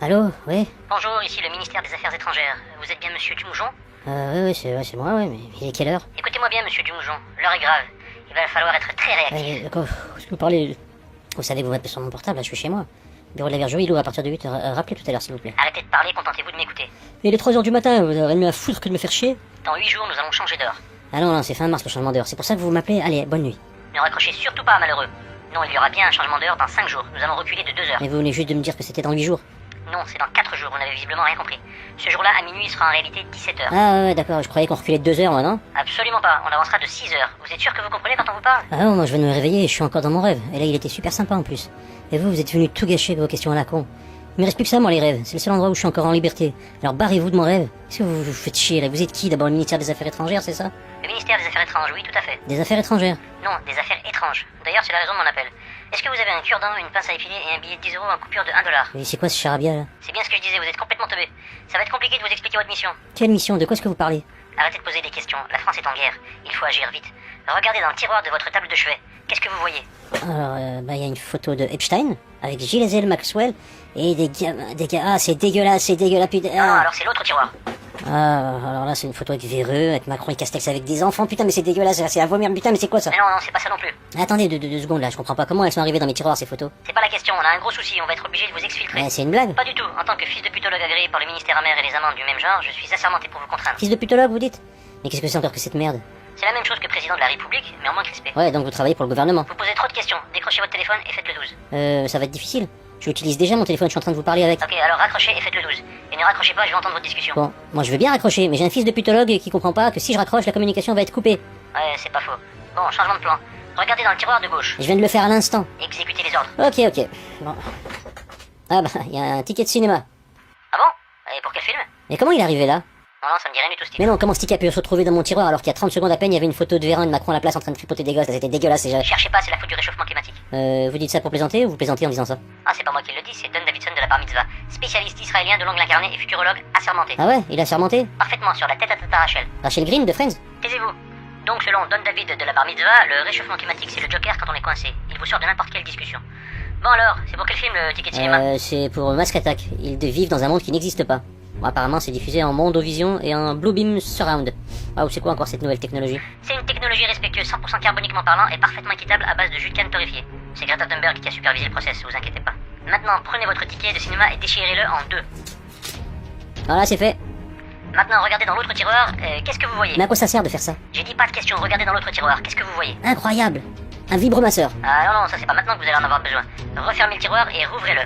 Allô, oui. Bonjour, ici le ministère des Affaires étrangères. Vous êtes bien monsieur Dumoujon? Oui, c'est moi, ouais, mais il est quelle heure? Écoutez-moi bien monsieur Dumoujon, l'heure est grave. Il va falloir être très réactif. D'accord, est-ce que vous parlez... Vous savez que vous m'appelez sur mon portable, là, je suis chez moi. Bureau de la Vergerie, il ouvre à partir de 8 h. Rappelez tout à l'heure, s'il vous plaît. Arrêtez de parler, contentez-vous de m'écouter. Il est 3 h du matin, vous avez rien mieux à foutre que de me faire chier? Dans 8 jours, nous allons changer d'heure. Ah non, c'est fin mars le changement d'heure, c'est pour ça que vous m'appelez. Allez, bonne nuit. Ne raccrochez surtout pas, malheureux. Non, il y aura bien un changement d'heure dans 5 jours. Nous allons reculer de 2 heures. Mais vous venez juste de me dire que c'était dans 8 jours. Non, c'est dans 4 jours, vous n'avez visiblement rien compris. Ce jour-là, à minuit, il sera en réalité 17 heures. Ah ouais, d'accord, je croyais qu'on reculait de 2 heures, moi, non? Absolument pas, on avancera de 6 heures. Vous êtes sûr que vous comprenez quand on vous parle? Ah non, moi je viens de me réveiller et je suis encore dans mon rêve. Et là, il était super sympa en plus. Et vous êtes venu tout gâcher avec vos questions à la con. Il me reste plus que ça, moi, les rêves. C'est le seul endroit où je suis encore en liberté. Alors barrez-vous de mon rêve. Est-ce que vous faites chier, là? Vous êtes qui, d'abord? Le ministère des Affaires étrangères, c'est ça? Le ministère des Affaires étrangères, oui, tout à fait. Des Affaires étrangères? Non, des affaires étranges. D'ailleurs, c'est la raison de mon appel. Est-ce que vous avez un cure-dent, une pince à épiler et un billet de 10 euros en coupure de 1 dollar? Mais c'est quoi ce charabia, là? C'est bien ce que je disais, vous êtes complètement teubé. Ça va être compliqué de vous expliquer votre mission. Quelle mission? De quoi est-ce que vous parlez? Arrêtez de poser des questions, la France est en guerre. Il faut agir vite. Regardez dans le tiroir de votre table de chevet. Qu'est-ce que vous voyez? Alors, il y a une photo de Epstein, avec Gilles Maxwell, et des gars... Ah, c'est dégueulasse, putain... Non, alors c'est l'autre tiroir. Ah, alors là, c'est une photo avec Véreux, avec Macron et Castex avec des enfants, putain, mais c'est dégueulasse, c'est à vomir, putain, mais c'est quoi ça? Mais non, c'est pas ça non plus. Attendez, deux secondes, là, je comprends pas, comment elles sont arrivées dans mes tiroirs, ces photos? C'est pas la question, on a un gros souci, on va être obligé de vous exfiltrer. C'est une blague? Pas du tout, en tant que fils de putologue agréé par le ministère amer et les amendes du même genre, je suis assermenté pour vous contraindre. Fils de putologue, vous dites? Mais qu'est-ce que c'est encore que cette merde? C'est la même chose que président de la République, mais en moins crispé. Ouais, donc vous travaillez pour le gouvernement. Vous posez trop de questions, décrochez votre téléphone et faites le 12. Ça va être difficile. Je l'utilise déjà mon téléphone, je suis en train de vous parler avec. Ok, alors raccrochez et faites le 12. Et ne raccrochez pas, je vais entendre votre discussion. Bon, moi je veux bien raccrocher, mais j'ai un fils de putologue qui comprend pas que si je raccroche, la communication va être coupée. Ouais, c'est pas faux. Bon, changement de plan. Regardez dans le tiroir de gauche. Je viens de le faire à l'instant. Exécutez les ordres. Ok. Bon. Ah bah, il y a un ticket de cinéma. Ah bon? Et pour quel film? Mais comment il est arrivé là? Non, ça me dit rien du tout, Steve. Mais non, comment ce ticket a pu se retrouver dans mon tiroir alors qu'il y a 30 secondes à peine, il y avait une photo de Véran et de Macron à la place en train de tripoter des gosses, là, c'était dégueulasse déjà. Cherchez pas, c'est la faute du réchauffement climatique. Vous dites ça pour plaisanter ou vous plaisantez en disant ça? Ah, c'est pas moi qui le dis, c'est Don Davidson de la Bar Mitzvah, spécialiste israélien de l'ongle incarné et futurologue assermenté. Ah ouais, il a sermenté? Parfaitement sur la tête à Tata Rachel. Rachel Green de Friends? Taisez-vous. Donc, selon Don David de la Bar Mitzvah, le réchauffement climatique c'est le joker quand on est coincé. Il vous sort de n'importe quelle discussion. Bon alors, c'est pour quel film le ticket de cinéma? C'est pour Mask Attack. Ils vivent dans un monde qui n'existe pas. Bon, apparemment, c'est diffusé en Mondovision et en Bluebeam Surround. Ah, c'est quoi encore cette nouvelle technologie? C'est une technologie respectueuse 100% carboniquement parlant et parfaitement équitable à base de jus de canne torréfié. C'est Greta Thunberg qui a supervisé le process, vous inquiétez pas. Maintenant, prenez votre ticket de cinéma et déchirez-le en deux. Voilà, c'est fait. Maintenant, regardez dans l'autre tiroir, qu'est-ce que vous voyez? Mais à quoi ça sert de faire ça? J'ai dit pas de question, regardez dans l'autre tiroir, qu'est-ce que vous voyez? Incroyable! Un vibromasseur. Ah non, ça c'est pas maintenant que vous allez en avoir besoin. Refermez le tiroir et rouvrez-le.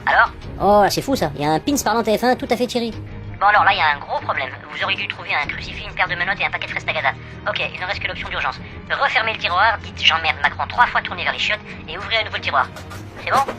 Alors? Oh, là, c'est fou ça. Il y a un pins parlant TF1 tout à fait Thierry. Bon alors là, il y a un gros problème. Vous auriez dû trouver un crucifix, une paire de menottes et un paquet de fraises tagada. Ok, il ne reste que l'option d'urgence. Refermez le tiroir, dites j'emmerde Macron 3 fois tourné vers les chiottes et ouvrez à nouveau le tiroir. C'est bon?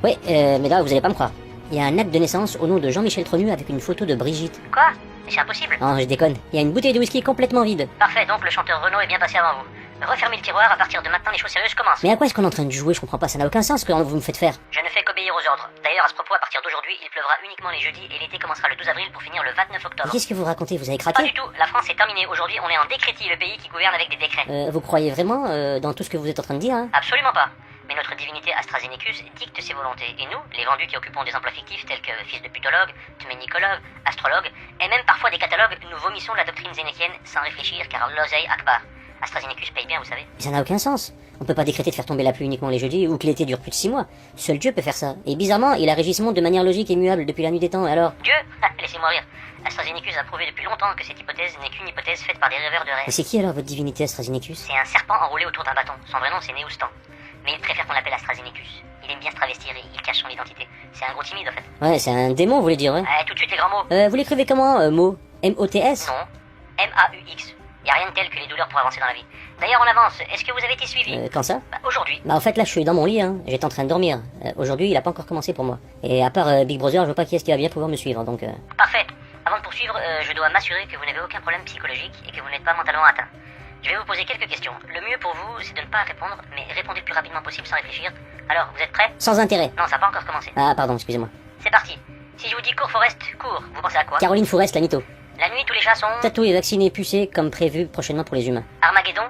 Oui, mais là, vous allez pas me croire. Il y a un acte de naissance au nom de Jean-Michel Tronu avec une photo de Brigitte. Quoi? Mais c'est impossible. Non, je déconne. Il y a une bouteille de whisky complètement vide. Parfait, donc le chanteur Renaud est bien passé avant vous. Refermez le tiroir, à partir de maintenant les choses sérieuses commencent. Mais à quoi est-ce qu'on est en train de jouer? Je comprends pas, ça n'a aucun sens ce que vous me faites faire. Je ne fais qu'obéir aux ordres. D'ailleurs, à ce propos, à partir d'aujourd'hui, il pleuvra uniquement les jeudis et l'été commencera le 12 avril pour finir le 29 octobre. Mais qu'est-ce que vous racontez? Vous avez Pas craqué? du tout, la France est terminée. Aujourd'hui, on est en décrétie, le pays qui gouverne avec des décrets. Vous croyez vraiment dans tout ce que vous êtes en train de dire, hein? Absolument pas. Mais notre divinité AstraZenecus dicte ses volontés. Et nous, les vendus qui occupons des emplois fictifs tels que fils de putologue, tménicologue, astrologue, et même parfois des catalogues, nous vomissons la doctrine zénéchienne sans réfléchir car l'oseille akbar. AstraZenecus paye bien, vous savez. Mais ça n'a aucun sens. On peut pas décréter de faire tomber la pluie uniquement les jeudis ou que l'été dure plus de 6 mois. Seul Dieu peut faire ça. Et bizarrement, il a régi ce monde de manière logique et immuable depuis la nuit des temps, alors... Dieu? Laissez-moi rire. AstraZenecus a prouvé depuis longtemps que cette hypothèse n'est qu'une hypothèse faite par des rêveurs de Mais rêve. c'est qui alors votre divinité AstraZenecus? C'est un serpent enroulé autour d'un bâton. Son vrai nom c'est Neustan. Mais il préfère qu'on l'appelle AstraZenecus. Il aime bien se travestir et il cache son identité. C'est un gros timide en fait. Ouais, c'est un démon, vous voulez dire, ouais? Tout de suite les grands mots. Vous l'écrivez comment, mot? M-O-T-S? Non. M-A-U-X. Y a rien de tel que les douleurs pour avancer dans la vie. D'ailleurs, on avance. Est-ce que vous avez été suivi? Quand ça? Aujourd'hui. Bah en fait là je suis dans mon lit, hein. J'étais en train de dormir. Aujourd'hui il a pas encore commencé pour moi. Et à part Big Brother, je vois pas qui est-ce qui va bien pouvoir me suivre, donc... Parfait. Avant de poursuivre, je dois m'assurer que vous n'avez aucun problème psychologique et que vous n'êtes pas mentalement atteint. Je vais vous poser quelques questions. Le mieux pour vous, c'est de ne pas répondre, mais répondez le plus rapidement possible sans réfléchir. Alors, vous êtes prêts? Sans intérêt. Non, ça n'a pas encore commencé. Ah pardon, excusez-moi. C'est parti. Si je vous dis cours Forest, cours, vous pensez à quoi? Caroline Fourest, la mytho. La nuit, tous les chats sont... Tatoué, vacciné, pucé, comme prévu prochainement pour les humains. Armageddon,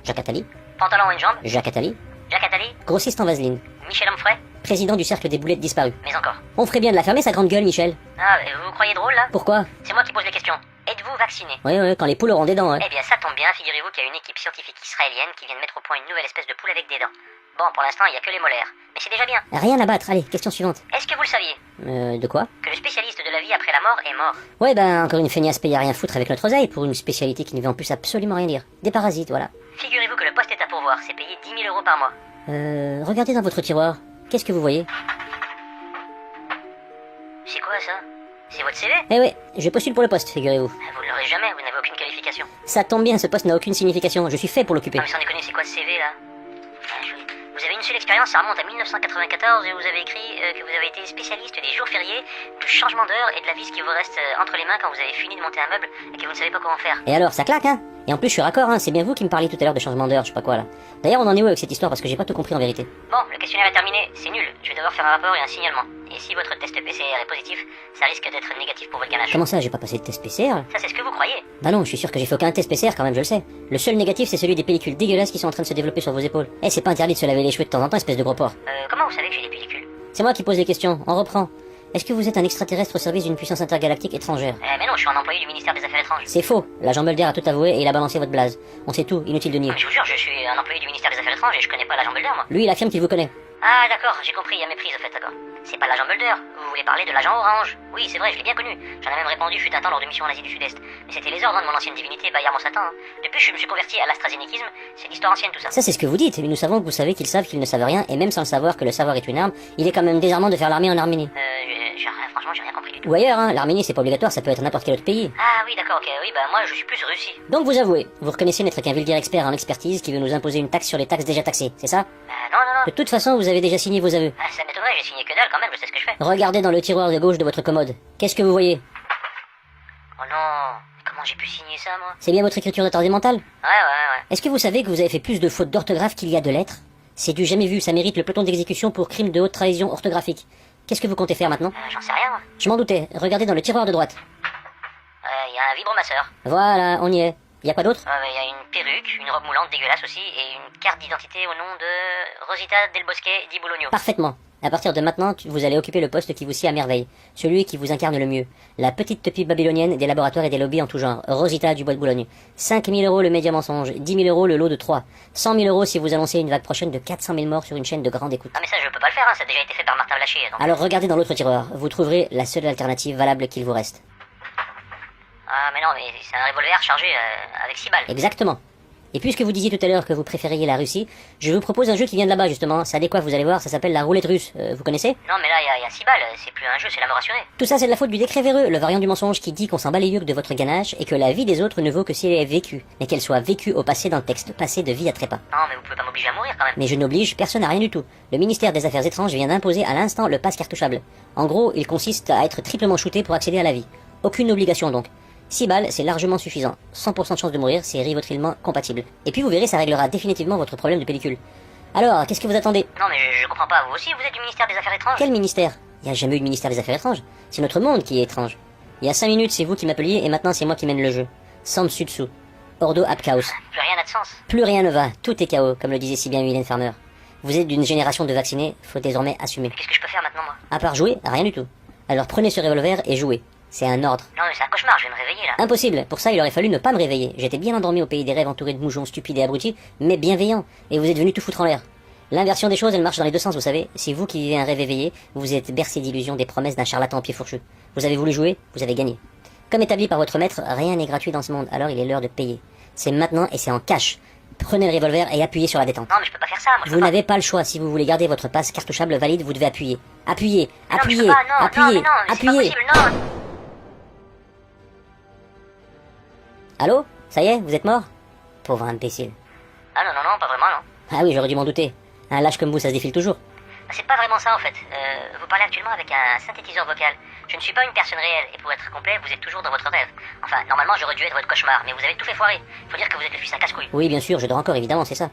Jacques Attali. pantalon ou une jambe, Jacques Attali. Jacques Attali, Grossiste en vaseline. Michel Onfray, président du cercle des boulettes disparus. Mais encore. On ferait bien de la fermer, sa grande gueule, Michel. Ah, vous vous croyez drôle, là? Pourquoi? C'est moi qui pose les questions. Êtes-vous vacciné? Ouais, quand les poules auront des dents, hein. Eh bien, ça tombe bien, figurez-vous qu'il y a une équipe scientifique israélienne qui vient de mettre au point une nouvelle espèce de poule avec des dents. Bon, pour l'instant, il n'y a que les molaires. Mais c'est déjà bien. Rien à battre, allez, question suivante. Est-ce que vous le saviez? De quoi? Que le spécialiste de la vie après la mort est mort. Ouais, ben, encore une feignasse paye à rien foutre avec notre oseille pour une spécialité qui ne veut en plus absolument rien dire. Des parasites, voilà. Figurez-vous que le poste est à pourvoir, c'est payé 10 000 euros par mois. Regardez dans votre tiroir. Qu'est-ce que vous voyez? C'est quoi ça? C'est votre CV? Eh ouais, je postule pour le poste, figurez-vous. Vous ne l'aurez jamais, vous n'avez aucune qualification. Ça tombe bien, ce poste n'a aucune signification, je suis fait pour l'occuper. Non mais sans déconner, c'est quoi ce CV là? Vous avez une seule expérience, ça remonte à 1994 et vous avez écrit que vous avez été spécialiste des jours fériés, du changement d'heure et de la vis qui vous reste entre les mains quand vous avez fini de monter un meuble et que vous ne savez pas comment faire. Et alors, ça claque, hein? Et en plus, je suis raccord, hein, c'est bien vous qui me parliez tout à l'heure de changement d'heure, je sais pas quoi là. D'ailleurs, on en est où avec cette histoire parce que j'ai pas tout compris en vérité. Bon, le questionnaire est terminé, c'est nul. Je vais devoir faire un rapport et un signalement. Et si votre test PCR est positif, ça risque d'être négatif pour votre ganache. Comment ça, j'ai pas passé de test PCR? Ça, c'est ce que vous croyez. Bah non, je suis sûr que j'ai fait aucun test PCR quand même, je le sais. Le seul négatif, c'est celui des pellicules dégueulasses qui sont en train de se développer sur vos épaules. Eh, c'est pas interdit de se laver les cheveux de temps en temps, espèce de gros porc. Comment vous savez que j'ai des pellicules? C'est moi qui pose les questions, on reprend. Est-ce que vous êtes un extraterrestre au service d'une puissance intergalactique étrangère? Mais non, je suis un employé du ministère des Affaires étrangères. C'est faux, l'agent Mulder a tout avoué et il a balancé votre blaze. On sait tout, inutile de nier. Mais je vous jure, je suis un employé du ministère des Affaires étrangères et je connais pas l'agent Mulder, moi. Lui, il affirme qu'il vous connaît. Ah d'accord, j'ai compris, il y a méprise au fait, d'accord. C'est pas l'agent Mulder, vous voulez parler de l'agent Orange. Oui, c'est vrai, je l'ai bien connu. J'en ai même répondu fut un temps lors de missions en Asie du Sud-Est. Mais c'était les ordres de mon ancienne divinité, Bayard Monsatin. Hein. Depuis, je me suis converti à l'AstraZénéquisme, c'est l'histoire ancienne tout ça. Ça, c'est ce que vous dites, mais nous savons que vous savez qu'ils savent qu'ils ne savent rien, et même sans le savoir que le savoir est une arme, il est quand même désarmant de faire l'armée en Arménie. Franchement, j'ai rien compris du tout. Ou ailleurs, hein, l'Arménie c'est pas obligatoire, ça peut être n'importe quel autre pays. Ah oui, d'accord, ok, oui, bah moi je suis plus Russie. Donc vous avouez, vous reconnaissez n'être qu'un vulgaire expert en expertise qui veut nous imposer une taxe sur les taxes déjà taxées, c'est ça? Non. De toute façon, vous avez déjà signé vos aveux. Ça m'étonnerait, j'ai signé que dalle quand même, je sais ce que je fais. Regardez dans le tiroir de gauche de votre commode. Qu'est-ce que vous voyez? Oh non, comment j'ai pu signer ça, moi? C'est bien votre écriture de tardé mentale? Ouais. Est-ce que vous savez que vous avez fait plus de fautes d'orthographe qu'il y a de lettres? C'est du jamais vu, ça mérite le peloton d'exécution pour crime de haute trahison orthographique. Qu'est-ce que vous comptez faire maintenant? J'en sais rien, moi. Je m'en doutais, regardez dans le tiroir de droite. Il y a un vibromasseur. Voilà, on y est. Y a quoi d'autre? Il y a une perruque, une robe moulante dégueulasse aussi, et une carte d'identité au nom de Rosita Del Bosque di Bologno. Parfaitement. À partir de maintenant, vous allez occuper le poste qui vous sied à merveille, celui qui vous incarne le mieux. La petite topie babylonienne des laboratoires et des lobbies en tout genre, Rosita du bois de Boulogne. 5 000 euros le média mensonge, 10 000 euros le lot de 3, 100 000 euros si vous annoncez une vague prochaine de 400 000 morts sur une chaîne de grande écoute. Ah mais ça je peux pas le faire, hein, ça a déjà été fait par Martin Blachier. Donc... Alors regardez dans l'autre tiroir, vous trouverez la seule alternative valable qu'il vous reste. Ah mais non, mais c'est un revolver chargé avec 6 balles. Exactement. Et puisque vous disiez tout à l'heure que vous préfériez la Russie, je vous propose un jeu qui vient de là-bas justement, c'est adéquat, vous allez voir, ça s'appelle la roulette russe, vous connaissez? Non mais là il y a 6 balles, c'est plus un jeu, c'est la mort assurée. Tout ça c'est de la faute du décret véreux, le variant du mensonge qui dit qu'on s'en bat les yeux de votre ganache et que la vie des autres ne vaut que si elle est vécue, mais qu'elle soit vécue au passé dans le texte passé de vie à trépas. Non mais vous pouvez pas m'obliger à mourir quand même. Mais je n'oblige personne à rien du tout. Le ministère des Affaires étranges vient d'imposer à l'instant le pass cartouchable. En gros, il consiste à être triplement shooté pour accéder à la vie. Aucune obligation donc. 6 balles, c'est largement suffisant. 100% de chance de mourir, c'est rivotrilement compatible. Et puis vous verrez, ça réglera définitivement votre problème de pellicule. Alors, qu'est-ce que vous attendez? Non mais je comprends pas, vous aussi vous êtes du ministère des Affaires étranges? Quel ministère? Il n'y a jamais eu de ministère des Affaires étranges. C'est notre monde qui est étrange. Il y a 5 minutes, c'est vous qui m'appeliez et maintenant c'est moi qui mène le jeu. Sans dessus dessous. Ordo ab chaos. Plus rien n'a de sens. Plus rien ne va, tout est chaos, comme le disait si bien Mylène Farmer. Vous êtes d'une génération de vaccinés, faut désormais assumer. Qu'est-ce que je peux faire maintenant moi? À part jouer, rien du tout. Alors prenez ce revolver et jouez. C'est un ordre. Non mais c'est un cauchemar, je vais me réveiller là. Impossible, pour ça il aurait fallu ne pas me réveiller. J'étais bien endormi au pays des rêves entouré de moujons stupides et abrutis, mais bienveillants. Et vous êtes venu tout foutre en l'air. L'inversion des choses, elle marche dans les deux sens, vous savez. Si vous qui vivez un rêve éveillé, vous êtes bercé d'illusions, des promesses d'un charlatan au pied fourchu. Vous avez voulu jouer, vous avez gagné. Comme établi par votre maître, rien n'est gratuit dans ce monde, alors il est l'heure de payer. C'est maintenant et c'est en cash. Prenez le revolver et appuyez sur la détente. Non mais je peux pas faire ça, moi je Vous peux pas. n'avez pas le choix, si vous voulez garder votre passe cartouchable valide, vous devez appuyer. Appuyez, Non, mais je appuyez, peux pas, non, appuyez, non, mais non, mais c'est pas appuyez. possible, non. Allô? Ça y est, vous êtes mort? Pauvre imbécile. Ah non, pas vraiment non. Ah oui, j'aurais dû m'en douter. Un lâche comme vous, ça se défile toujours. C'est pas vraiment ça en fait. Vous parlez actuellement avec un synthétiseur vocal. Je ne suis pas une personne réelle et pour être complet, vous êtes toujours dans votre rêve. Enfin, normalement j'aurais dû être votre cauchemar, mais vous avez tout fait foirer. Faut dire que vous êtes le fils d'un casse-couille. Oui, bien sûr, je dors encore, évidemment, c'est ça.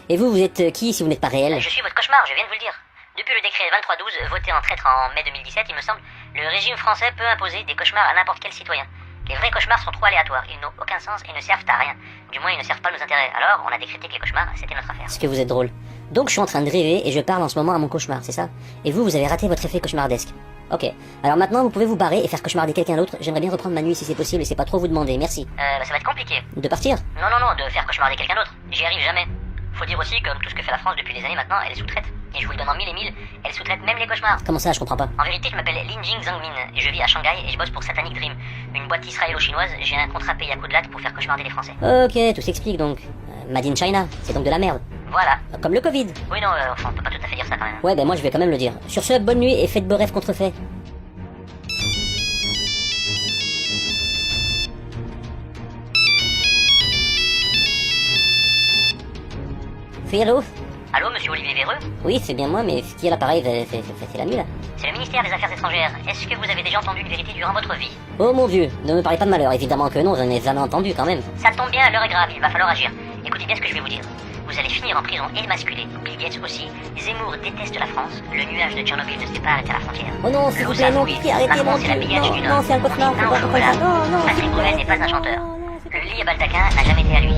Et vous, vous êtes qui si vous n'êtes pas réel? Je suis votre cauchemar, je viens de vous le dire. Depuis le décret 2312, voté en traître en mai 2017, il me semble, le régime français peut imposer des cauchemars à n'importe quel citoyen. Les vrais cauchemars sont trop aléatoires, ils n'ont aucun sens et ne servent à rien. Du moins, ils ne servent pas nos intérêts. Alors, on a décrété que les cauchemars, c'était notre affaire. Est-ce que vous êtes drôle? Donc je suis en train de rêver et je parle en ce moment à mon cauchemar, c'est ça? Et vous avez raté votre effet cauchemardesque. Ok. Alors maintenant, vous pouvez vous barrer et faire cauchemarder quelqu'un d'autre. J'aimerais bien reprendre ma nuit si c'est possible et c'est pas trop vous demander, merci. Ça va être compliqué. De partir? Non, de faire cauchemarder quelqu'un d'autre. J'y arrive jamais. Faut dire aussi, comme tout ce que fait la France depuis des années maintenant, elle sous-traite. Et je vous le donne en mille et mille, elle sous-traite même les cauchemars. Comment ça, je comprends pas. En vérité, je m'appelle Lin Jing Zhangmin, et je vis à Shanghai et je bosse pour Satanic Dream, une boîte israélo-chinoise. J'ai un contrat payé à coups de latte pour faire cauchemarder les Français. Ok, tout s'explique donc. Made in China, c'est donc de la merde. Voilà. Comme le Covid. Oui, non, enfin, on peut pas tout à fait dire ça quand même. Ouais, ben moi je vais quand même le dire. Sur ce, bonne nuit et faites beaux rêves contrefaits. Oui, allô? Allô, monsieur Olivier Véreux? Oui, c'est bien moi, mais qui est l'appareil? C'est la nuit là. C'est le ministère des Affaires étrangères. Est-ce que vous avez déjà entendu une vérité durant votre vie? Oh mon dieu, ne me parlez pas de malheur, évidemment que non, je n'ai jamais entendu quand même. Ça tombe bien, l'heure est grave, il va falloir agir. Écoutez bien ce que je vais vous dire. Vous allez finir en prison émasculé, Bill Gates aussi. Zemmour déteste la France, le nuage de Tchernobyl ne s'est pas arrêté à la frontière. Oh non, s'il vous plaît, non, pitié, arrêtez, mon dieu. Non, c'est un cauchemar, faut pas faire ça. Non, Patrick Bruel n'est pas un chanteur. Le lit à Baldaquin n'a jamais été à lui.